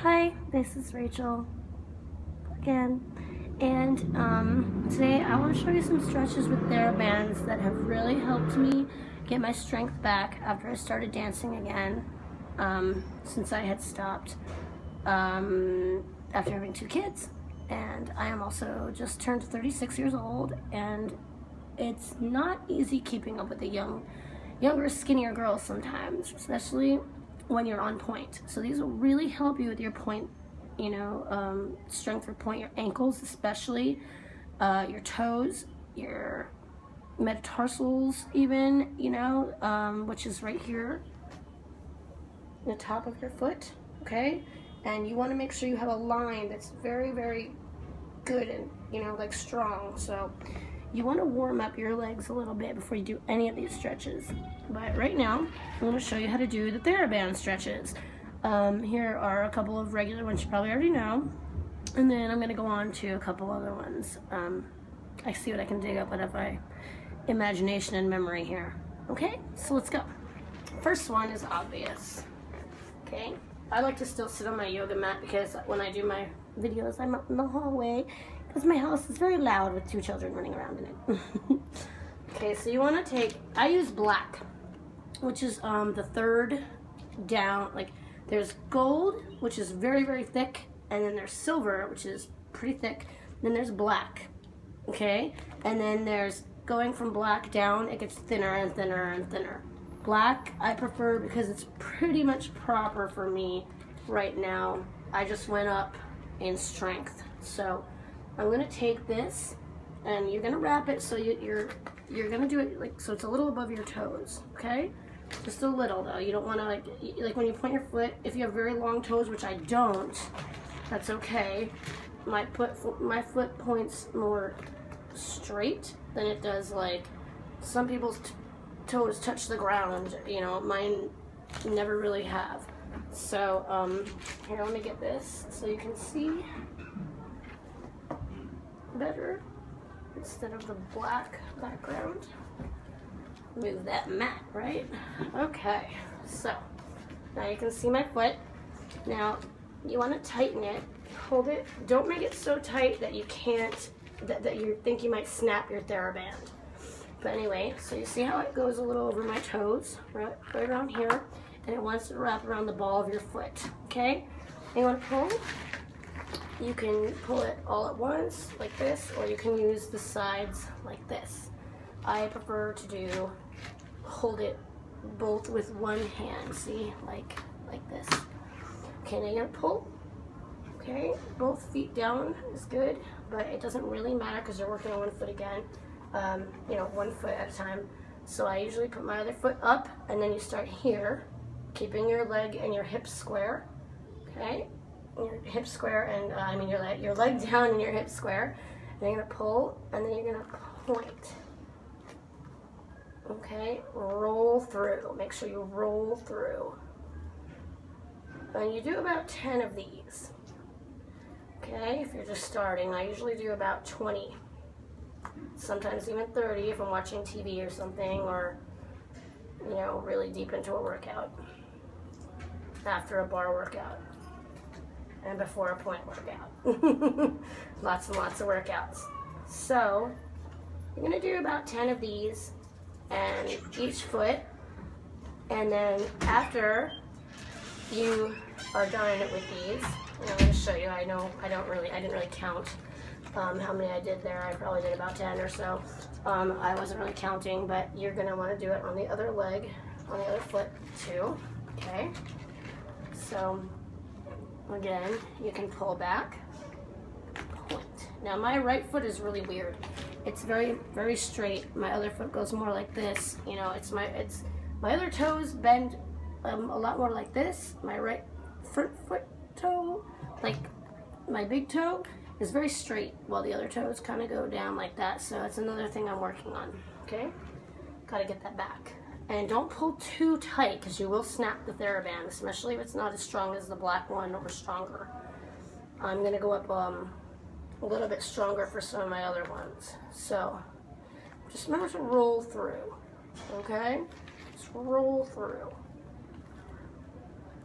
Hi, this is Rachel again, and today I want to show you some stretches with Therabands that have really helped me get my strength back after I started dancing again, since I had stopped after having 2 kids, and I am also just turned 36 years old, and it's not easy keeping up with the younger, skinnier girls sometimes, especially when you're on point. So these will really help you with your point, strength for point, your ankles especially, your toes, your metatarsals even, which is right here, the top of your foot, okay? And you want to make sure you have a line that's very, very good and, like strong. So you want to warm up your legs a little bit before you do any of these stretches. But right now, I'm going to show you how to do the Theraband stretches. Here are a couple of regular ones you probably already know. And then I'm going to go on to a couple other ones. I see what I can dig up out of my imagination and memory here. Okay, so let's go. First one is obvious. Okay, I like to still sit on my yoga mat because when I do my videos, I'm up in the hallway because my house is very loud with 2 children running around in it. Okay, so you want to take, I use black, which is the third down. Like, there's gold, which is very, very thick, and then there's silver, which is pretty thick, then there's black, okay? And then there's, going from black down, it gets thinner and thinner and thinner. Black, I prefer because it's pretty much proper for me right now. I just went up in strength. So I'm gonna take this and you're gonna wrap it so you're gonna do it like so it's a little above your toes, okay? Just a little though. You don't want to like when you point your foot, if you have very long toes, which I don't, that's okay. My foot points more straight than it does like some people's toes touch the ground, mine never really have. So here, let me get this so you can see better instead of the black background. Move that mat, right? Okay, so now you can see my foot. Now you want to tighten it, hold it, don't make it so tight that you can't, that you think you might snap your Theraband. But anyway, so you see how it goes a little over my toes, right around here, and it wants to wrap around the ball of your foot, okay? And you want to pull? You can pull it all at once, like this, or you can use the sides like this. I prefer to hold it both with one hand, see, like this. Okay, now you're gonna pull, okay? Both feet down is good, but it doesn't really matter because you're working on one foot again. 1 foot at a time. So I usually put my other foot up, and then you start here, keeping your leg and your hips square, okay? Your hips square, and your leg down and your hips square. And you're gonna pull, and then you're gonna point. Okay, roll through. Make sure you roll through. And you do about 10 of these. Okay, if you're just starting, I usually do about 20. Sometimes even 30 if I'm watching TV or something, or really deep into a workout, after a bar workout, and before a point workout. Lots and lots of workouts. So you're gonna do about 10 of these, and each foot, and then after you are done with these, I'm going to show you. I didn't really count how many I did there. I probably did about 10 or so. I wasn't really counting, but you're going to want to do it on the other leg, on the other foot too, okay? So again, you can pull back, point. Now my right foot is really weird. It's very, very straight. My other foot goes more like this. My other toes bend a lot more like this. My right front foot toe, like my big toe, is very straight, while the other toes kind of go down like that. So that's another thing I'm working on, okay? Gotta get that back. And don't pull too tight, because you will snap the Theraband, especially if it's not as strong as the black one or stronger. I'm gonna go up a little bit stronger for some of my other ones. So just remember to roll through, okay? Just roll through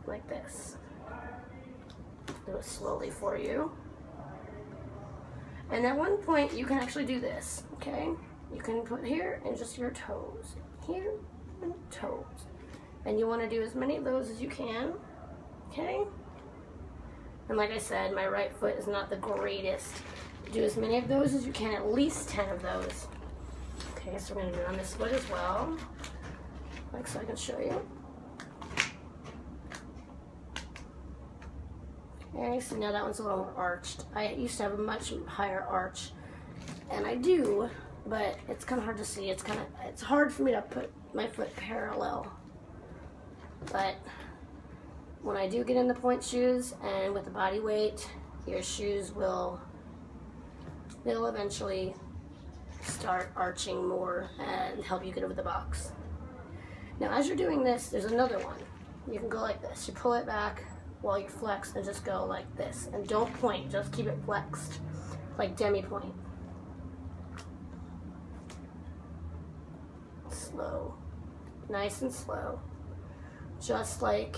like this. do it slowly for you. And at one point, you can actually do this, okay? You can put here and just your toes. Here and toes. And you want to do as many of those as you can, okay? And like I said, my right foot is not the greatest. Do as many of those as you can, at least 10 of those. Okay, so we're going to do it on this foot as well. Like so I can show you. Okay, so now that one's a little more arched. I used to have a much higher arch, and I do, but it's kind of hard to see. It's hard for me to put my foot parallel. But when I do get in the Pointe shoes and with the body weight, your shoes they'll eventually start arching more and help you get over the box. Now as you're doing this, there's another one. You can go like this. You pull it back while you flex and just go like this. And don't point, just keep it flexed, like demi-point. Slow, nice and slow. Just like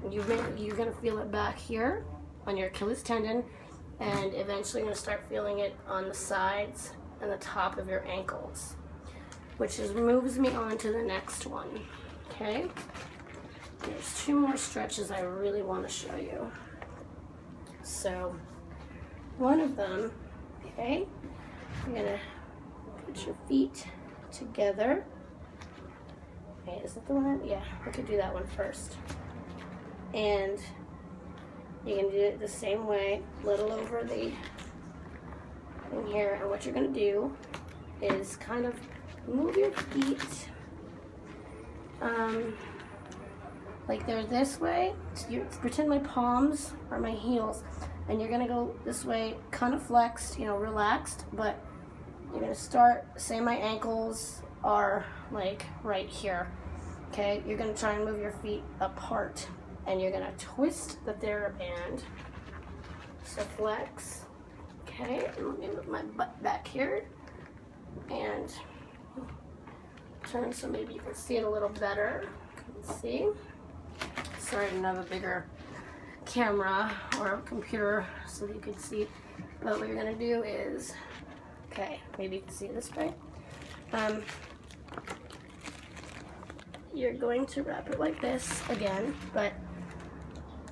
you're gonna feel it back here on your Achilles tendon, and eventually you're gonna start feeling it on the sides and the top of your ankles, which moves me on to the next one, okay? There's 2 more stretches I really want to show you. So, one of them, okay, you're gonna put your feet together. Okay, is that the one? Yeah, we could do that one first. And you can do it the same way, little over the thing here. And what you're gonna do is kind of move your feet like they're this way. So you pretend my palms are my heels, and you're gonna go this way, kind of flexed, you know, relaxed, but you're gonna start, say my ankles are like right here, okay? You're gonna try and move your feet apart, and you're gonna twist the Theraband. So flex, okay? And let me move my butt back here, and turn so maybe you can see it a little better. Let's see. Sorry, I didn't have a bigger camera or a computer so that you could see. But what you're gonna do is, okay, maybe you can see it this way. You're going to wrap it like this again, but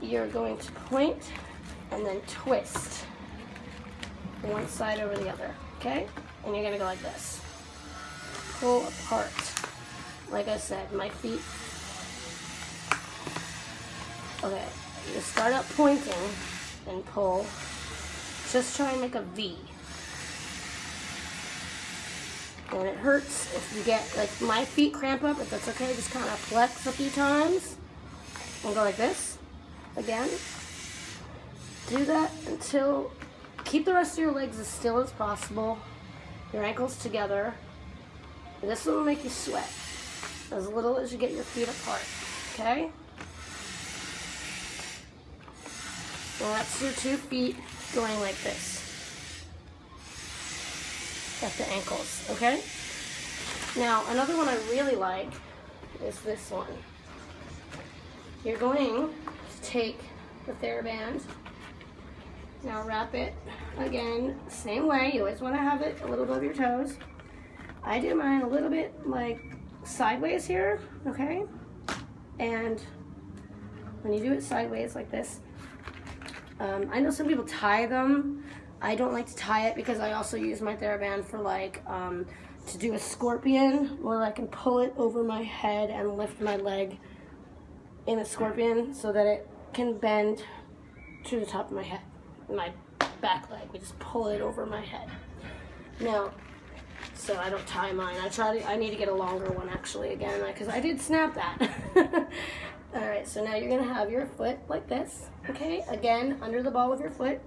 you're going to point and then twist one side over the other, okay? And you're gonna go like this. Pull apart. Like I said, my feet. Okay, you start up pointing and pull. Just try and make a V. And it hurts if you get, like, my feet cramp up. If that's okay, just kind of flex a few times and go like this again. Do that until, keep the rest of your legs as still as possible, your ankles together. And this will make you sweat as little as you get your feet apart, okay? And that's your 2 feet going like this at the ankles, okay? Now, another one I really like is this one. You're going to take the Theraband, now wrap it again, same way. You always want to have it a little above your toes. I do mine a little bit like sideways here, okay? And when you do it sideways like this, I know some people tie them. I don't like to tie it because I also use my Theraband for like to do a scorpion, where I can pull it over my head and lift my leg in a scorpion so that it can bend to the top of my head, my back leg. We just pull it over my head. Now, so I don't tie mine. I need to get a longer one actually again, because I did snap that. All right, so now you're gonna have your foot like this, okay? Again, under the ball with your foot.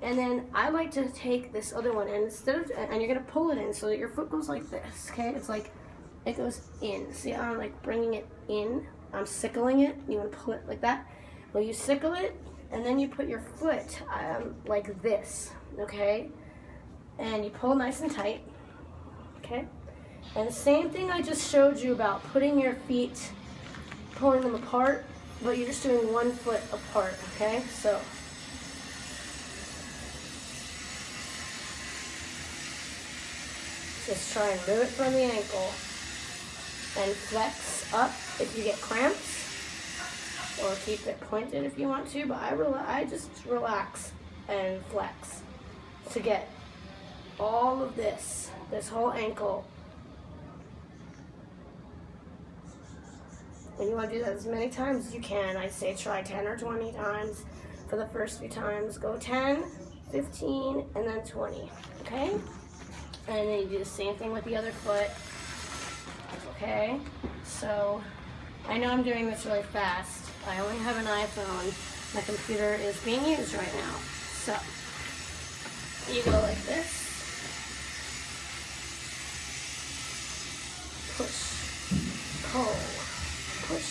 And then I like to take this other one, and and you're gonna pull it in so that your foot goes like this, okay? It's like, it goes in. See how I'm like bringing it in? I'm sickling it. You wanna pull it like that? Well, you sickle it, and then you put your foot like this, okay? And you pull nice and tight, okay? And the same thing I just showed you about putting your feet, pulling them apart, but you're just doing 1 foot apart, okay? So just try and move it from the ankle and flex up if you get cramps, or keep it pointed if you want to, but I just relax and flex to get all of this whole ankle. And you want to do that as many times as you can. I say try 10 or 20 times for the first few times. Go 10, 15, and then 20, okay? And then you do the same thing with the other foot, okay? So, I know I'm doing this really fast. I only have an iPhone. My computer is being used right now. So, you go like this. Push, pull, push,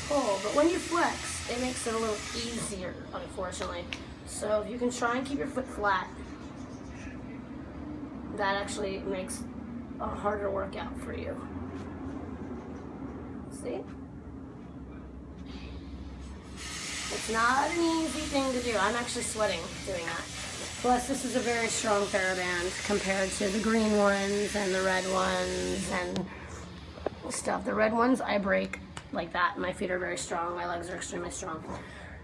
pull. But when you flex, it makes it a little easier, unfortunately. So if you can try and keep your foot flat, that actually makes a harder workout for you. See? It's not an easy thing to do. I'm actually sweating doing that. Plus, this is a very strong Theraband compared to the green ones and the red ones and stuff. The red ones, I break like that. My feet are very strong. My legs are extremely strong.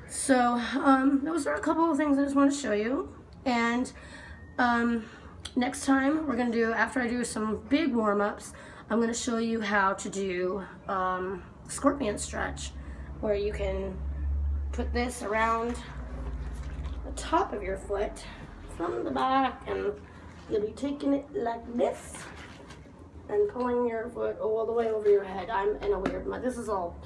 So, those are a couple of things I just want to show you. And next time, we're going to do, after I do some big warm-ups, I'm going to show you how to do scorpion stretch, where you can put this around the top of your foot from the back, and you'll be taking it like this and pulling your foot all the way over your head. I'm in a weird, this is all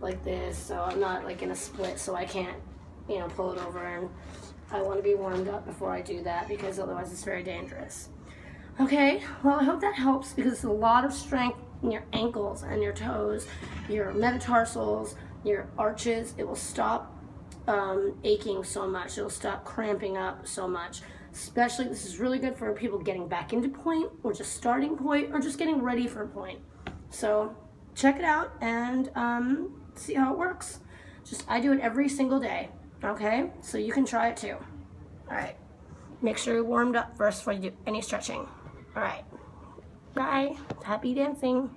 like this, so I'm not like in a split, so I can't, you know, pull it over, and I want to be warmed up before I do that, because otherwise it's very dangerous. Okay, well, I hope that helps, because it's a lot of strength in your ankles and your toes, your metatarsals, your arches. It will stop aching so much. It'll stop cramping up so much. Especially, this is really good for people getting back into Pointe, or just starting Pointe, or just getting ready for Pointe. So check it out and see how it works. I do it every single day, okay? So you can try it too. All right, make sure you're warmed up first before you do any stretching. All right, bye, happy dancing.